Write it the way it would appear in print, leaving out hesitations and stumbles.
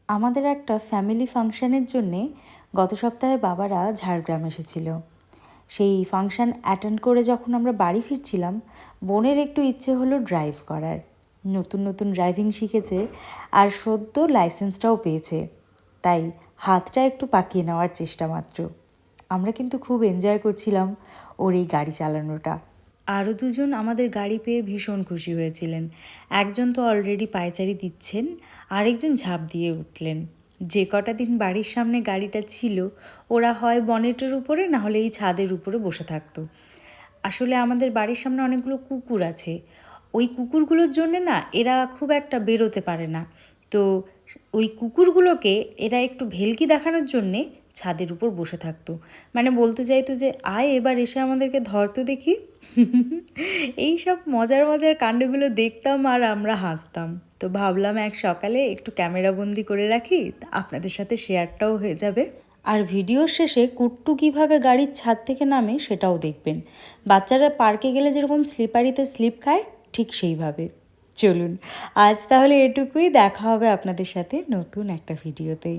আমাদের একটা ফ্যামিলি ফাংশানের জন্যে গত সপ্তাহে বাবারা ঝাড়গ্রাম এসেছিল। সেই ফাংশান অ্যাটেন্ড করে যখন আমরা বাড়ি ফিরছিলাম, বোনের একটু ইচ্ছে হলো ড্রাইভ করার। নতুন নতুন ড্রাইভিং শিখেছে আর সদ্য লাইসেন্সটাও পেয়েছে, তাই হাতটা একটু পাকিয়ে নেওয়ার চেষ্টা মাত্র। আমরা কিন্তু খুব এনজয় করছিলাম ওর এই গাড়ি চালানোটা। আরও দুজন আমাদের গাড়ি পেয়ে ভীষণ খুশি হয়েছিলেন। একজন তো অলরেডি পায়চারি দিচ্ছেন, আরেকজন ঝাঁপ দিয়ে উঠলেন। যে কটা দিন বাড়ির সামনে গাড়িটা ছিল, ওরা হয় বনেটের উপরে না হলে এই ছাদের উপরে বসে থাকতো। আসলে আমাদের বাড়ির সামনে অনেকগুলো কুকুর আছে, ওই কুকুরগুলোর জন্যে না এরা খুব একটা বেরোতে পারে না। তো ওই কুকুরগুলোকে এরা একটু ভেলকি দেখানোর জন্যে ছাদের উপর বসে থাকতো, মানে বলতে চাইতো যে আয় এবার এসে আমাদেরকে ধরতে দেখি। এই সব মজার মজার কাণ্ডগুলো দেখতাম আর আমরা হাসতাম। তো ভাবলাম এক সকালে একটু ক্যামেরাবন্দি করে রাখি, আপনাদের সাথে শেয়ারটাও হয়ে যাবে। আর ভিডিওর শেষে কুট্টু কীভাবে গাড়ির ছাদ থেকে নামে সেটাও দেখবেন। বাচ্চারা পার্কে গেলে যেরকম স্লিপারিতে স্লিপ খায়, ঠিক সেইভাবে। চলুন আজ তাহলে এটুকুই, দেখা হবে আপনাদের সাথে নতুন একটা ভিডিওতে।